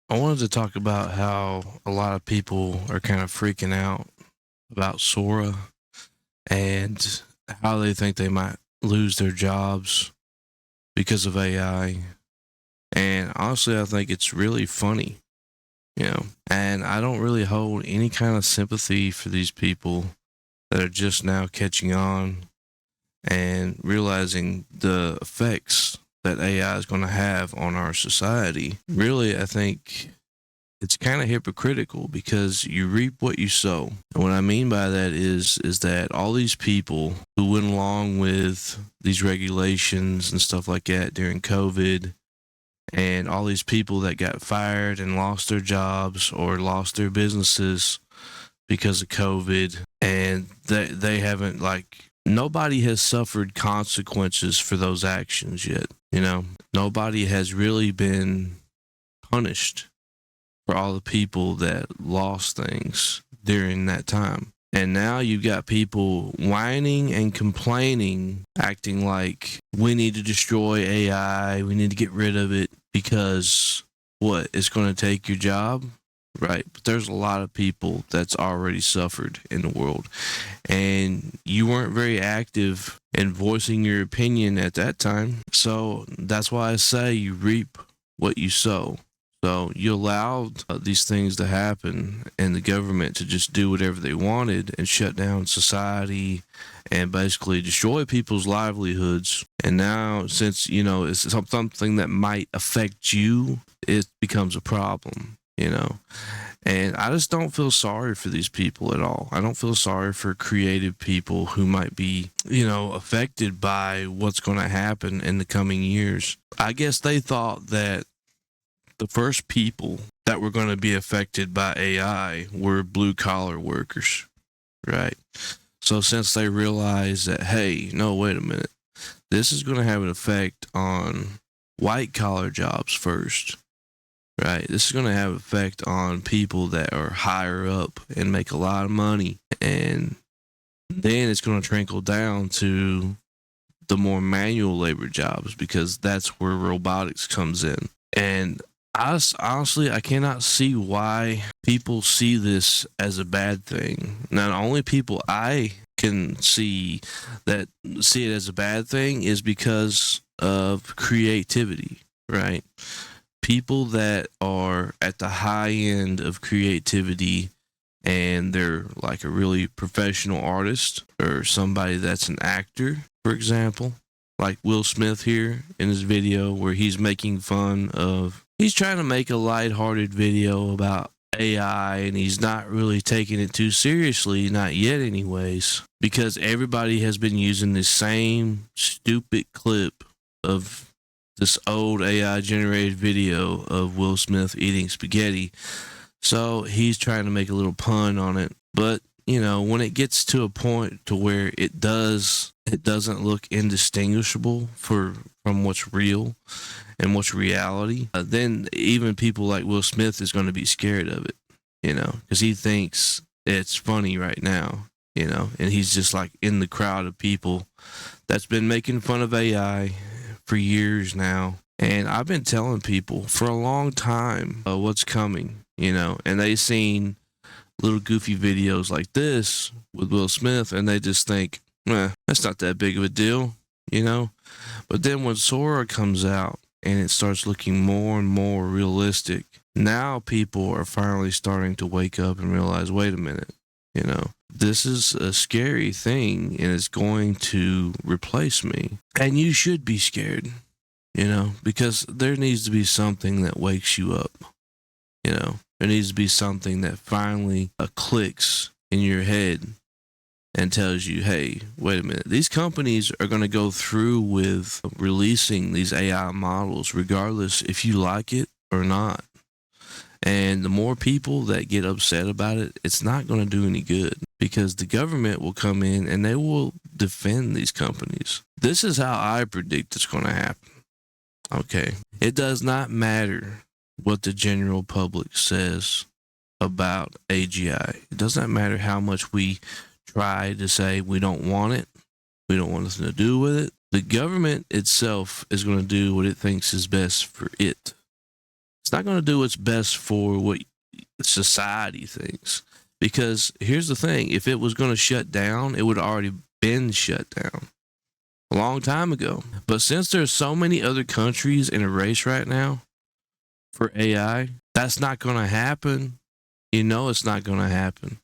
I wanted to talk about how a lot of people are kind of freaking out about Sora and how they think they might lose their jobs because of AI. And honestly, I think it's really funny, and I don't really hold any kind of sympathy for these people that are just now catching on and realizing the effects that AI is going to have on our society. Really, I think it's kind of hypocritical because you reap what you sow. And what I mean by that is that all these people who went along with these regulations and stuff like that during COVID, and all these people that got fired and lost their jobs or lost their businesses because of COVID, and they haven't, like, nobody has suffered consequences for those actions yet. Nobody has really been punished for all the people that lost things during that time. And now you've got people whining and complaining, acting like we need to destroy AI, we need to get rid of it because what? It's going to take your job? Right. But there's a lot of people that's already suffered in the world. And you weren't very active in voicing your opinion at that time. So that's why I say you reap what you sow. So you allowed these things to happen and the government to just do whatever they wanted and shut down society and basically destroy people's livelihoods. And now, since, it's something that might affect you, it becomes a problem, And I just don't feel sorry for these people at all. I don't feel sorry for creative people who might be, affected by what's going to happen in the coming years. I guess they thought that the first people that were going to be affected by AI were blue collar workers, right? So since they realized that, hey, no, wait a minute, this is going to have an effect on white collar jobs first, right? This is going to have an effect on people that are higher up and make a lot of money. And then it's going to trickle down to the more manual labor jobs because that's where robotics comes in. And honestly, I cannot see why people see this as a bad thing. Now, the only people I can see that see it as a bad thing is because of creativity, right? People that are at the high end of creativity and they're like a really professional artist or somebody that's an actor, for example, like Will Smith here in his video where he's making fun of, he's trying to make a lighthearted video about AI and he's not really taking it too seriously, not yet anyways, because everybody has been using the same stupid clip of this old AI generated video of Will Smith eating spaghetti. So he's trying to make a little pun on it. But, when it gets to a point to where it doesn't look indistinguishable from what's real and what's reality, then even people like Will Smith is going to be scared of it, because he thinks it's funny right now, and he's just like in the crowd of people that's been making fun of AI for years now. And I've been telling people for a long time what's coming, and they seen little goofy videos like this with Will Smith and they just think, that's not that big of a deal, But then when Sora comes out and it starts looking more and more realistic, now people are finally starting to wake up and realize, wait a minute, this is a scary thing and it's going to replace me. And you should be scared, because there needs to be something that wakes you up, There needs to be something that finally clicks in your head and tells you, hey, wait a minute, these companies are going to go through with releasing these AI models regardless if you like it or not. And the more people that get upset about it, it's not going to do any good because the government will come in and they will defend these companies. This is how I predict it's going to happen. Okay. It does not matter what the general public says about AGI. It does not matter how much we try to say we don't want it, we don't want nothing to do with it. The government itself is going to do what it thinks is best for it. It's not going to do what's best for what society thinks. Because here's the thing, if it was going to shut down, it would have already been shut down a long time ago. But since there's so many other countries in a race right now for AI, that's not going to happen. You know it's not going to happen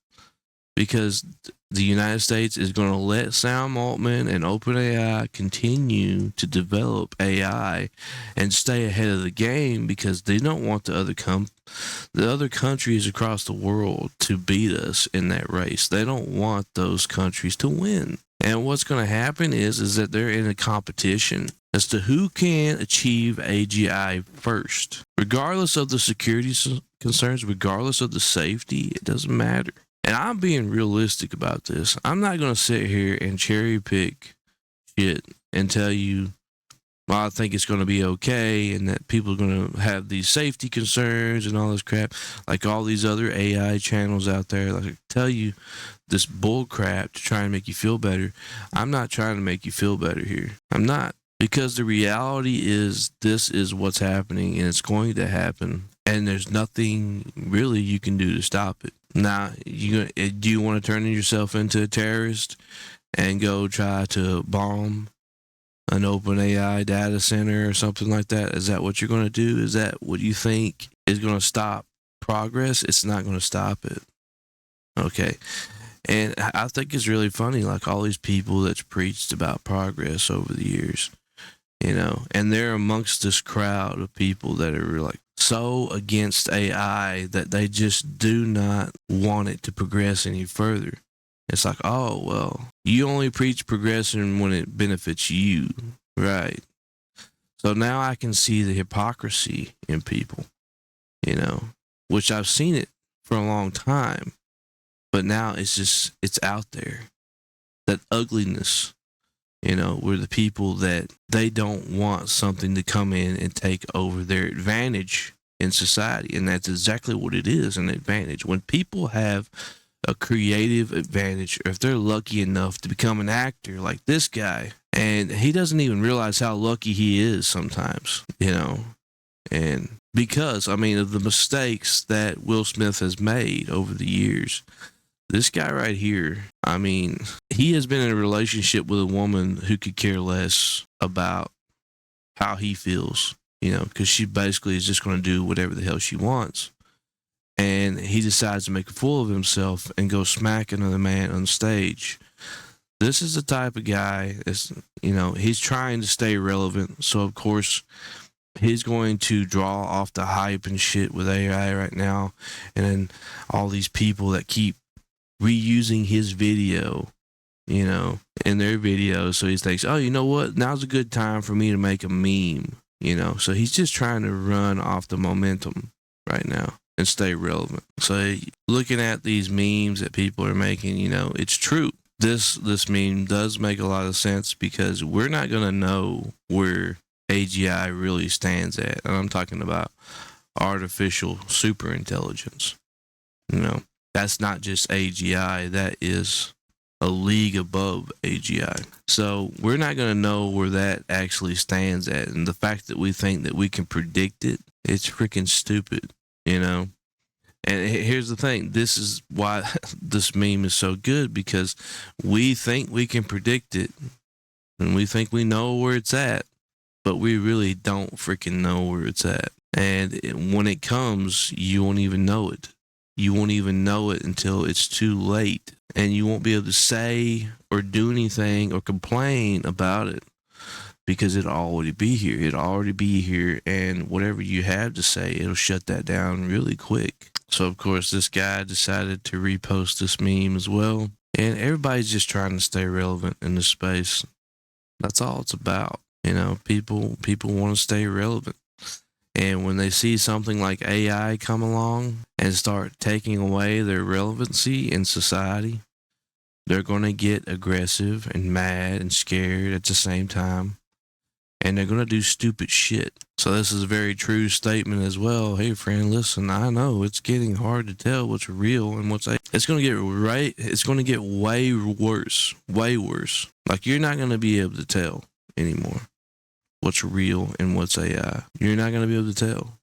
because the United States is going to let Sam Altman and OpenAI continue to develop AI and stay ahead of the game because they don't want the other countries across the world to beat us in that race. They don't want those countries to win. And what's going to happen is that they're in a competition as to who can achieve AGI first. Regardless of the security concerns, regardless of the safety, it doesn't matter. And I'm being realistic about this. I'm not going to sit here and cherry pick shit and tell you, well, I think it's going to be okay and that people are going to have these safety concerns and all this crap. Like all these other AI channels out there, like tell you this bull crap to try and make you feel better. I'm not trying to make you feel better here. I'm not. Because the reality is this is what's happening and it's going to happen. And there's nothing really you can do to stop it. Now, do you want to turn yourself into a terrorist and go try to bomb an OpenAI data center or something like that? Is that what you're going to do? Is that what you think is going to stop progress? It's not going to stop it. Okay. And I think it's really funny, like all these people that's preached about progress over the years, you know, and they're amongst this crowd of people that are like so against AI that they just do not want it to progress any further. It's like, oh, well, you only preach progression when it benefits you, right? So now I can see the hypocrisy in people, you know, which I've seen it for a long time, but now it's out there. That ugliness, you know, where the people that they don't want something to come in and take over their advantage in society. And that's exactly what it is, an advantage. When people have a creative advantage, or if they're lucky enough to become an actor like this guy, and he doesn't even realize how lucky he is sometimes, you know, and because, I mean, of the mistakes that Will Smith has made over the years. This guy right here, I mean, he has been in a relationship with a woman who could care less about how he feels, you know, because she basically is just going to do whatever the hell she wants. And he decides to make a fool of himself and go smack another man on stage. This is the type of guy that's, you know, he's trying to stay relevant. So, of course, he's going to draw off the hype and shit with AI right now. And then all these people that keep reusing his video, you know, in their videos. So he thinks, oh, you know what? Now's a good time for me to make a meme, you know. So he's just trying to run off the momentum right now and stay relevant. So looking at these memes that people are making, you know, it's true. This meme does make a lot of sense because we're not going to know where AGI really stands at. And I'm talking about artificial superintelligence, you know. That's not just AGI, that is a league above AGI. So we're not going to know where that actually stands at. And the fact that we think that we can predict it, it's freaking stupid, you know? And here's the thing. This is why this meme is so good, because we think we can predict it and we think we know where it's at, but we really don't freaking know where it's at. And when it comes, you won't even know it. You won't even know it until it's too late, and you won't be able to say or do anything or complain about it because it'll already be here. It'll already be here, and whatever you have to say, it'll shut that down really quick. So, of course, this guy decided to repost this meme as well, and everybody's just trying to stay relevant in this space. That's all it's about. You know, people want to stay relevant. And when they see something like AI come along and start taking away their relevancy in society, they're going to get aggressive and mad and scared at the same time. And they're going to do stupid shit. So this is a very true statement as well. Hey, friend, listen, I know it's getting hard to tell what's real and what's... It's going to get way worse. Way worse. Like, you're not going to be able to tell anymore what's real and what's AI. You're not going to be able to tell.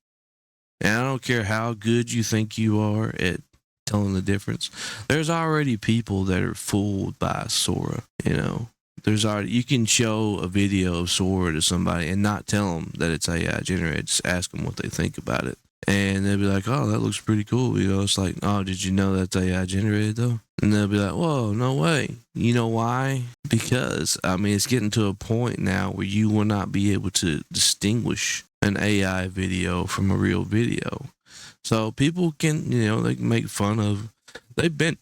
And I don't care how good you think you are at telling the difference. There's already people that are fooled by Sora, you know. There's already, you can show a video of Sora to somebody and not tell them that it's AI generated. Just ask them what they think about it. And they'll be like, oh, that looks pretty cool. You know, it's like, oh, did you know that's AI generated though? And they'll be like, whoa, no way. You know why? Because, I mean, it's getting to a point now where you will not be able to distinguish an AI video from a real video. So people can, you know, they can make fun of, they've been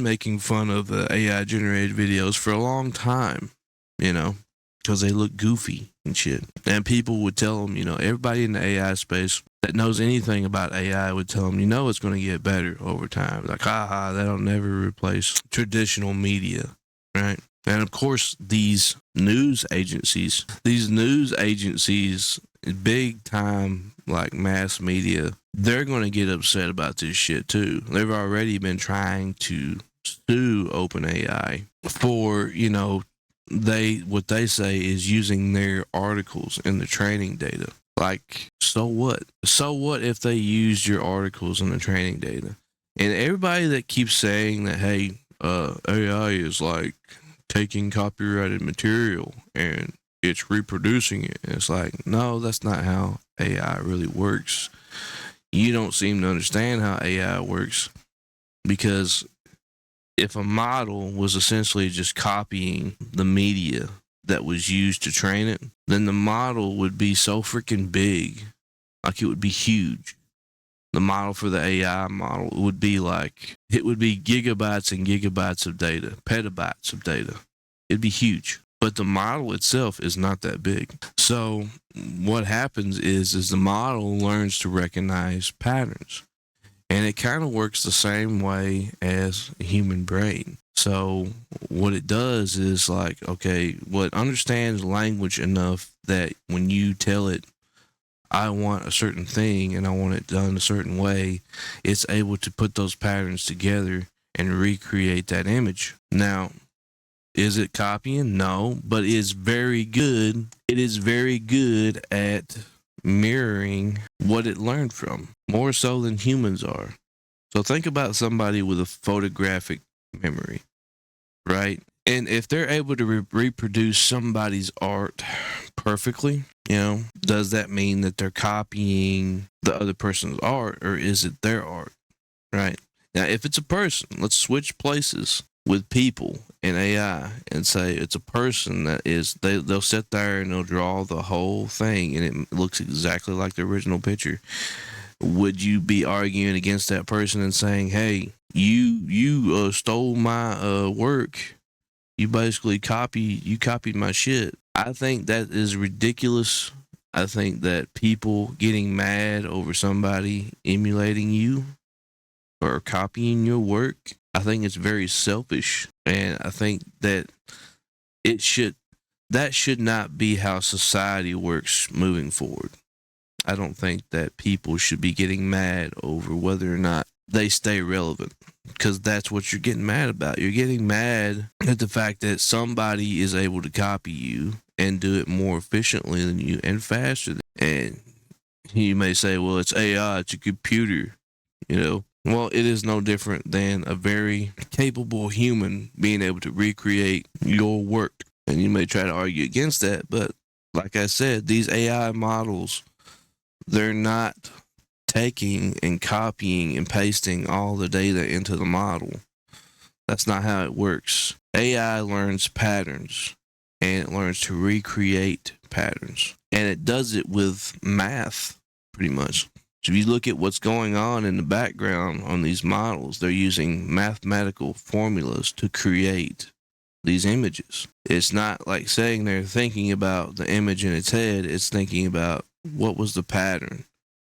making fun of the AI generated videos for a long time, you know, because they look goofy and shit. And people would tell them, you know, everybody in the AI space that knows anything about AI would tell them, you know, it's going to get better over time. Like, haha, that'll never replace traditional media, right? And of course, these news agencies, big time, like mass media, they're going to get upset about this shit too. They've already been trying to sue OpenAI for, you know, what they say is using their articles in the training data. Like, so what? So what if they used your articles in the training data? And everybody that keeps saying that, hey, AI is like taking copyrighted material and it's reproducing it. And it's like, no, that's not how AI really works. You don't seem to understand how AI works, because if a model was essentially just copying the media that was used to train it, then the model would be so freaking big, like it would be huge. The model for the AI model would be like, it would be gigabytes and gigabytes of data, petabytes of data. It'd be huge. But the model itself is not that big. So what happens is the model learns to recognize patterns. And it kind of works the same way as a human brain. So what it does is like, okay, what understands language enough that when you tell it, I want a certain thing and I want it done a certain way, it's able to put those patterns together and recreate that image. Now, is it copying? No, but it's very good. It is very good at mirroring what it learned from, more so than humans are. So think about somebody with a photographic memory, right? And if they're able to reproduce somebody's art perfectly, you know, does that mean that they're copying the other person's art, or is it their art, right? Now, if it's a person, let's switch places with people and AI and say it's a person that is, they'll sit there and they'll draw the whole thing and it looks exactly like the original picture. Would you be arguing against that person and saying, hey, you stole my work? You basically copied my shit. I think that is ridiculous. I think that people getting mad over somebody emulating you or copying your work, I think it's very selfish, and I think that that should not be how society works moving forward. I don't think that people should be getting mad over whether or not they stay relevant, because that's what you're getting mad about. You're getting mad at the fact that somebody is able to copy you and do it more efficiently than you and faster. And you may say, well, it's AI, it's a computer, you know. Well, it is no different than a very capable human being able to recreate your work. And you may try to argue against that, but like I said, these AI models, they're not taking and copying and pasting all the data into the model. That's not how it works. AI learns patterns and it learns to recreate patterns. And it does it with math, pretty much. So if you look at what's going on in the background on these models, they're using mathematical formulas to create these images. It's not like saying they're thinking about the image in its head. It's thinking about, what was the pattern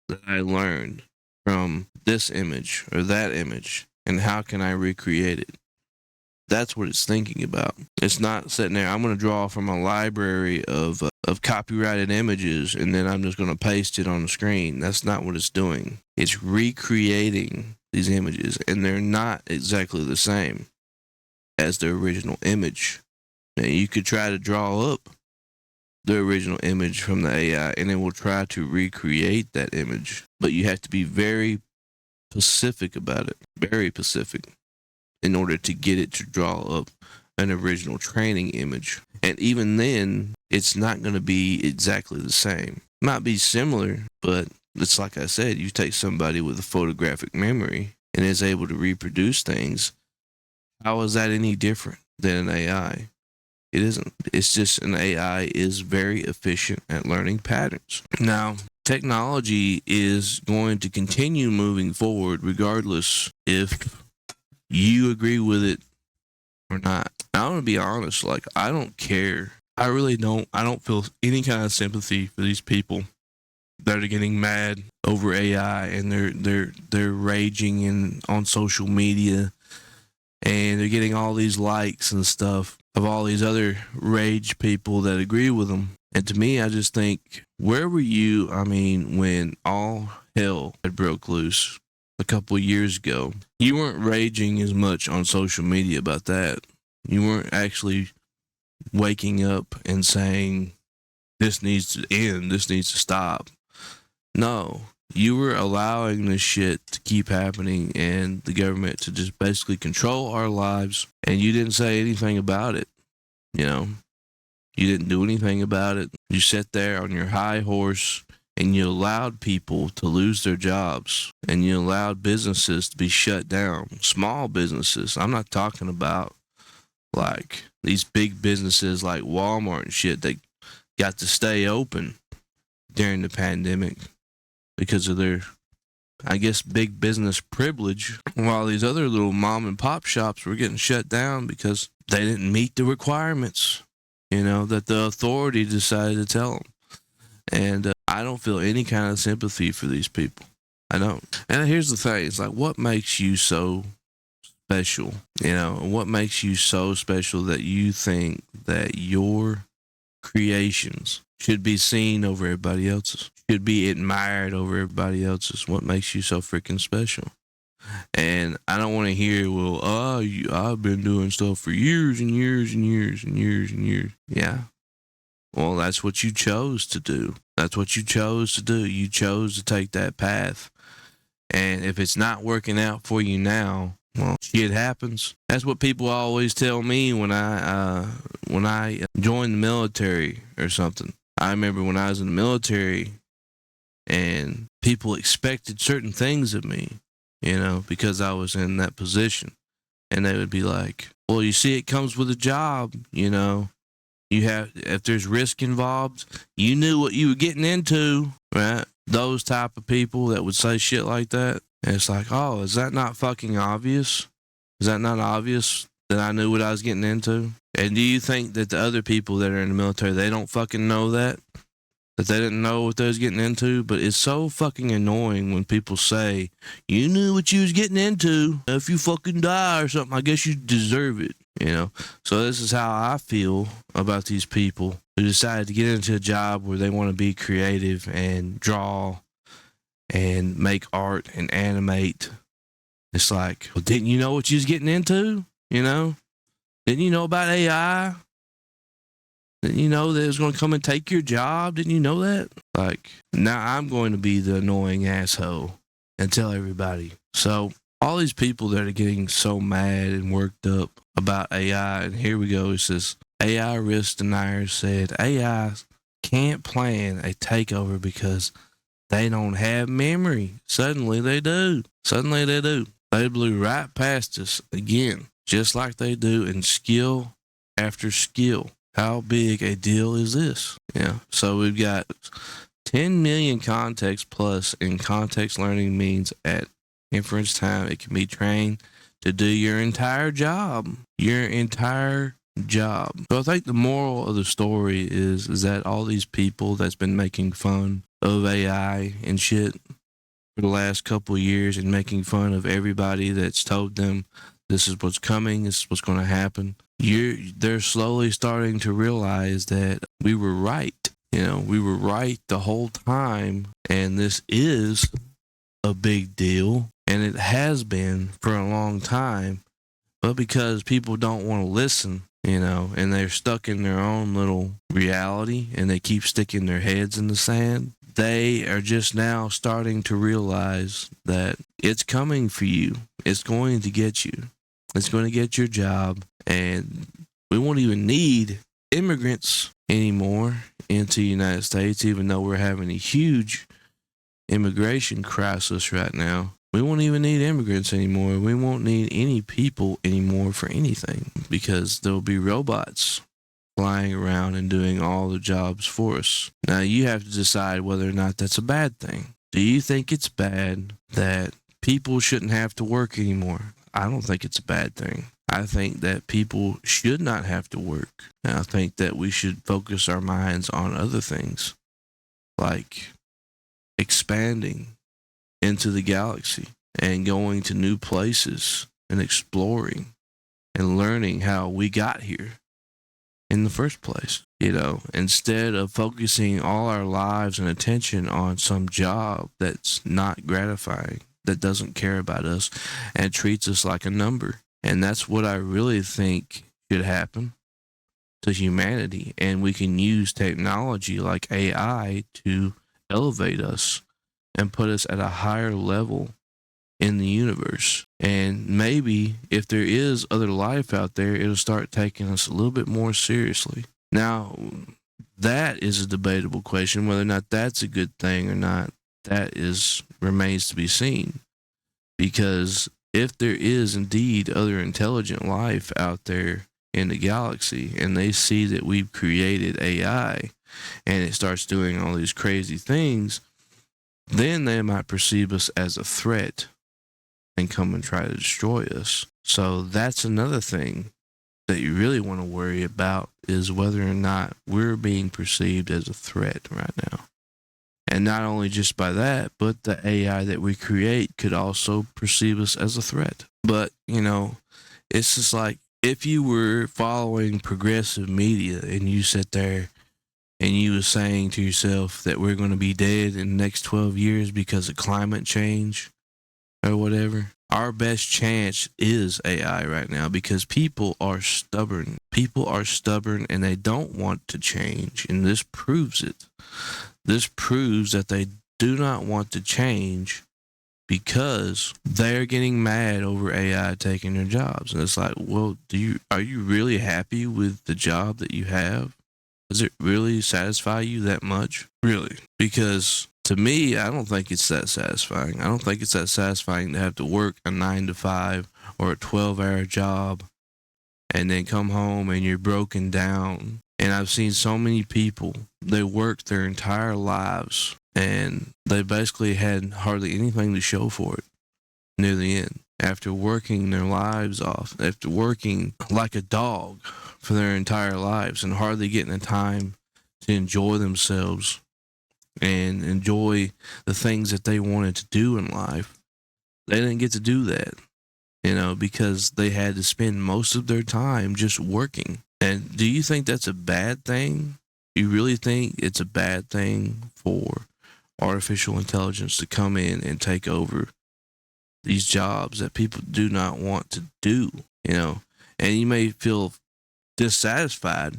that I learned from this image or that image, and how can I recreate it? That's what it's thinking about. It's not sitting there, I'm going to draw from a library of copyrighted images and then I'm just going to paste it on the screen. That's not what it's doing. It's recreating these images, and they're not exactly the same as the original image. Now, you could try to draw up the original image from the AI, and it will try to recreate that image. But you have to be very specific about it, very specific, in order to get it to draw up an original training image. And even then, it's not going to be exactly the same. Might be similar, but it's like I said, you take somebody with a photographic memory and is able to reproduce things. How is that any different than an AI? It isn't. It's just an AI is very efficient at learning patterns. Now, technology is going to continue moving forward regardless if you agree with it or not. I'm going to be honest, like, I don't care. I really don't. I don't feel any kind of sympathy for these people that are getting mad over AI and they're raging on social media and they're getting all these likes and stuff of all these other rage people that agree with them. And to me, I just think, where were you? I mean, when all hell had broke loose a couple of years ago, you weren't raging as much on social media about that. You weren't actually waking up and saying, this needs to end, this needs to stop. No, you were allowing this shit to keep happening and the government to just basically control our lives, and you didn't say anything about it. You know, you didn't do anything about it. You sat there on your high horse and you allowed people to lose their jobs and you allowed businesses to be shut down. Small businesses. I'm not talking about like these big businesses like Walmart and shit that got to stay open during the pandemic because of their, I guess, big business privilege, while these other little mom and pop shops were getting shut down because they didn't meet the requirements, you know, that the authority decided to tell them. And I don't feel any kind of sympathy for these people. I don't. And here's the thing. It's like, what makes you so special? You know, what makes you so special that you think that your creations should be seen over everybody else's, should be admired over everybody else's? What makes you so freaking special? And I don't want to hear, well, I've been doing stuff for years and years and years and years and years. Yeah. Well, that's what you chose to do. That's what you chose to do. You chose to take that path. And if it's not working out for you now, well, shit happens. That's what people always tell me when I joined the military or something. I remember when I was in the military and people expected certain things of me, you know, because I was in that position. And they would be like, well, you see, it comes with a job, you know. You have, if there's risk involved, you knew what you were getting into, right? Those type of people that would say shit like that. And it's like, oh, is that not fucking obvious? Is that not obvious that I knew what I was getting into? And do you think that the other people that are in the military, they don't fucking know that? That they didn't know what they was getting into? But it's so fucking annoying when people say, you knew what you was getting into. If you fucking die or something, I guess you deserve it. You know, so this is how I feel about these people who decide to get into a job where they want to be creative and draw and make art and animate. It's like, well, didn't you know what you was getting into? You know, didn't you know about AI? Didn't you know that it was going to come and take your job? Didn't you know that? Like, now I'm going to be the annoying asshole and tell everybody. So all these people that are getting so mad and worked up about AI, and here we go. It says, AI risk deniers said AI can't plan a takeover because they don't have memory. Suddenly they do. Suddenly they do. They blew right past us again, just like they do in skill after skill. How big a deal is this? Yeah. So we've got 10 million context plus, and context learning means at inference time, it can be trained to do your entire job. Your entire job. So I think the moral of the story is that all these people that's been making fun of AI and shit for the last couple of years and making fun of everybody that's told them this is what's coming, this is what's going to happen, they're slowly starting to realize that we were right. You know, we were right the whole time, and this is a big deal, and it has been for a long time. But because people don't want to listen, and they're stuck in their own little reality and they keep sticking their heads in the sand. They are just now starting to realize that it's coming for you. It's going to get you. It's going to get your job. And we won't even need immigrants anymore into the United States, even though we're having a huge immigration crisis right now. We won't even need immigrants anymore. We won't need any people anymore for anything because there'll be robots flying around and doing all the jobs for us. Now, you have to decide whether or not that's a bad thing. Do you think it's bad that people shouldn't have to work anymore? I don't think it's a bad thing. I think that people should not have to work. And I think that we should focus our minds on other things, like expanding into the galaxy and going to new places and exploring and learning how we got here in the first place. Instead of focusing all our lives and attention on some job that's not gratifying, that doesn't care about us and treats us like a number. And that's what I really think should happen to humanity. And we can use technology like AI to elevate us and put us at a higher level in the universe. And maybe if there is other life out there, it'll start taking us a little bit more seriously. Now, that is a debatable question. Whether or not that's a good thing or not, that remains to be seen. Because if there is indeed other intelligent life out there in the galaxy and they see that we've created AI and it starts doing all these crazy things, then they might perceive us as a threat and come and try to destroy us. So that's another thing that you really want to worry about, is whether or not we're being perceived as a threat right now. And not only just by that, but the AI that we create could also perceive us as a threat. But, it's just like if you were following progressive media and you sit there and you were saying to yourself that we're going to be dead in the next 12 years because of climate change or whatever, our best chance is AI right now, because people are stubborn. People are stubborn and they don't want to change. And this proves it. This proves that they do not want to change because they're getting mad over AI taking their jobs. And it's like, well, are you really happy with the job that you have? Does it really satisfy you that much? Really? Because to me, I don't think it's that satisfying. I don't think it's that satisfying to have to work a 9 to 5 or a 12-hour job and then come home and you're broken down. And I've seen so many people, they worked their entire lives and they basically had hardly anything to show for it near the end. After working their lives off, after working like a dog for their entire lives and hardly getting the time to enjoy themselves and enjoy the things that they wanted to do in life, they didn't get to do that, because they had to spend most of their time just working. And do you think that's a bad thing? You really think it's a bad thing for artificial intelligence to come in and take over these jobs that people do not want to do, And you may feel dissatisfied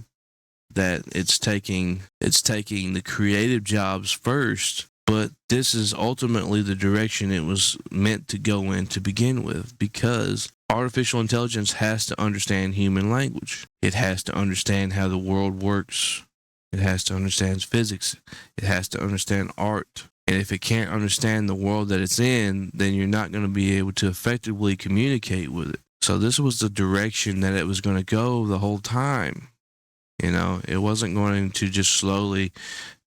that it's taking the creative jobs first, but this is ultimately the direction it was meant to go in to begin with, because artificial intelligence has to understand human language. It has to understand how the world works. It has to understand physics. It has to understand art. And if it can't understand the world that it's in, then you're not going to be able to effectively communicate with it. So this was the direction that it was going to go the whole time. It wasn't going to just slowly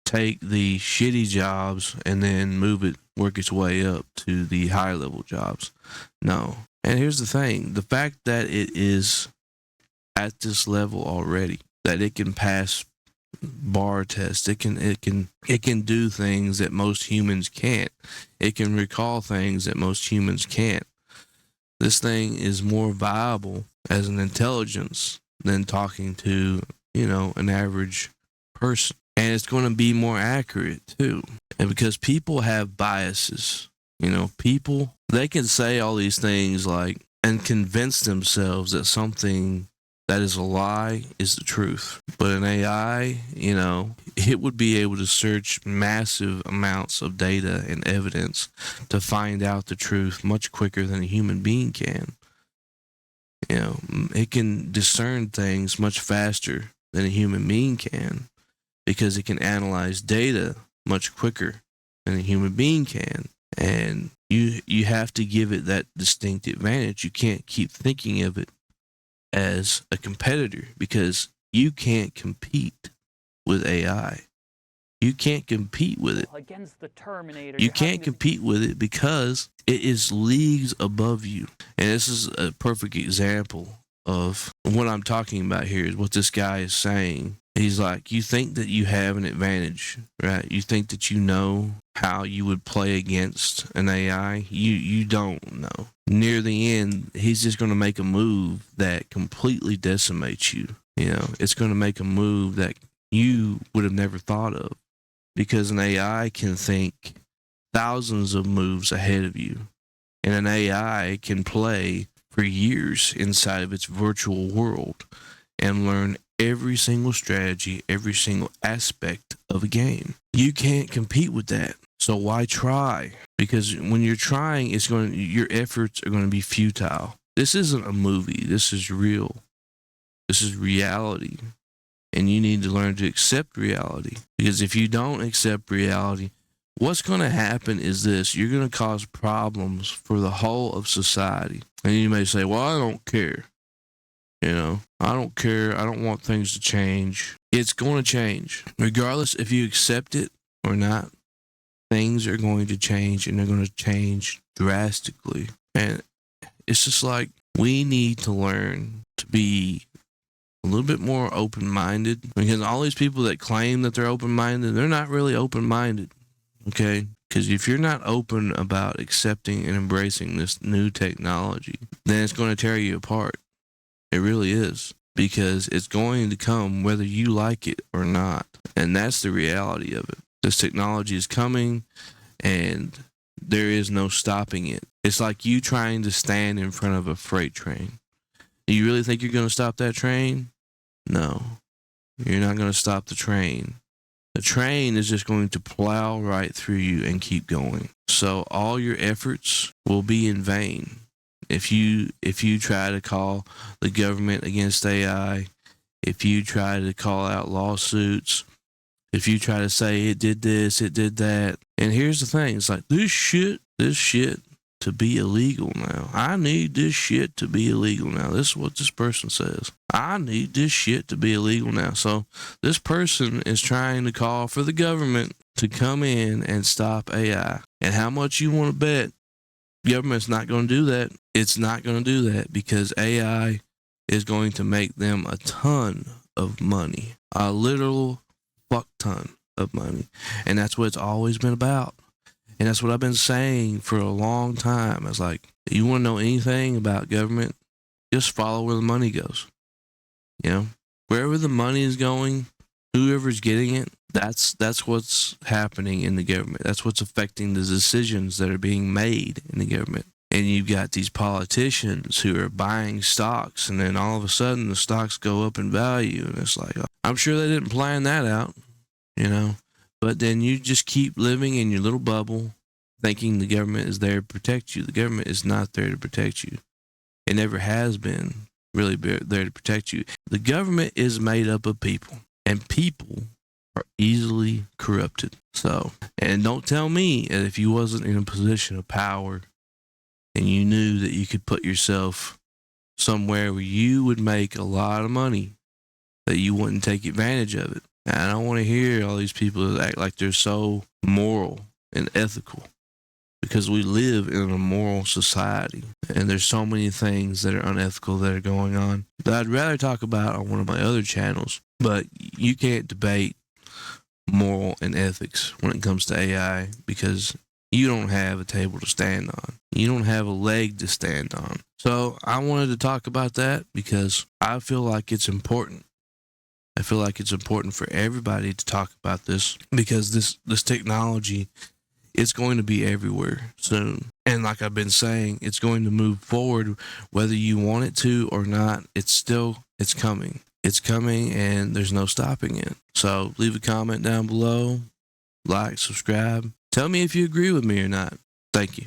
take the shitty jobs and then work its way up to the high level jobs. No. And here's the thing, the fact that it is at this level already, that it can pass bar tests, it can do things that most humans can't. It can recall things that most humans can't. This thing is more viable as an intelligence than talking to, an average person. And it's going to be more accurate too. And because people have biases, people, they can say all these things and convince themselves that something that is a lie is the truth. But an AI, it would be able to search massive amounts of data and evidence to find out the truth much quicker than a human being can. It can discern things much faster than a human being can because it can analyze data much quicker than a human being can. And you have to give it that distinct advantage. You can't keep thinking of it as a competitor because you can't compete with AI. You can't compete with it. Against the Terminator. You can't compete with it because it is leagues above you. And this is a perfect example of what I'm talking about here is what this guy is saying. He's like, you think that you have an advantage, right? You think that you know how you would play against an AI. You don't know. Near the end, he's just going to make a move that completely decimates you. It's going to make a move that you would have never thought of because an AI can think thousands of moves ahead of you. And an AI can play for years inside of its virtual world and learn every single strategy, every single aspect of a game. You can't compete with that. So why try? Because when you're trying, your efforts are going to be futile. This isn't a movie. This is real. This is reality. And you need to learn to accept reality. Because if you don't accept reality, what's going to happen is this. You're going to cause problems for the whole of society. And you may say, well, I don't care. I don't care. I don't want things to change. It's going to change. Regardless if you accept it or not, things are going to change and they're going to change drastically. And it's just like we need to learn to be a little bit more open-minded because all these people that claim that they're open-minded, they're not really open-minded. Okay? Because if you're not open about accepting and embracing this new technology, then it's going to tear you apart. It really is. Because it's going to come whether you like it or not. And that's the reality of it. This technology is coming and there is no stopping it. It's like you trying to stand in front of a freight train. Do you really think you're going to stop that train? No. You're not going to stop the train. The train is just going to plow right through you and keep going. So all your efforts will be in vain. If you try to call the government against AI, if you try to call out lawsuits, if you try to say it did this, it did that. And here's the thing, it's like this shit to be illegal now. I need this shit to be illegal now. This is what this person says. I need this shit to be illegal now. So this person is trying to call for the government to come in and stop AI. And how much you want to bet government's not going to do that? It's not going to do that because AI is going to make them a ton of money. A literal fuck ton of money. And that's what it's always been about. And that's what I've been saying for a long time. It's like, you want to know anything about government? Just follow where the money goes. Wherever the money is going, whoever's getting it, that's what's happening in the government. That's what's affecting the decisions that are being made in the government. And you've got these politicians who are buying stocks, and then all of a sudden the stocks go up in value. And it's like, I'm sure they didn't plan that out, But then you just keep living in your little bubble, thinking the government is there to protect you. The government is not there to protect you. It never has been really there to protect you. The government is made up of people, and people are easily corrupted. So, and don't tell me that if you wasn't in a position of power and you knew that you could put yourself somewhere where you would make a lot of money, that you wouldn't take advantage of it. And I don't want to hear all these people that act like they're so moral and ethical because we live in a moral society and there's so many things that are unethical that are going on that I'd rather talk about on one of my other channels. But you can't debate moral and ethics when it comes to AI because you don't have a table to stand on. You don't have a leg to stand on. So I wanted to talk about that because I feel like it's important. I feel like it's important for everybody to talk about this because this technology is going to be everywhere soon. And And like I've been saying, it's going to move forward whether you want it to or not. It's coming. It's coming, and there's no stopping it. So leave a comment down below, like, subscribe. Tell me if you agree with me or not. Thank you.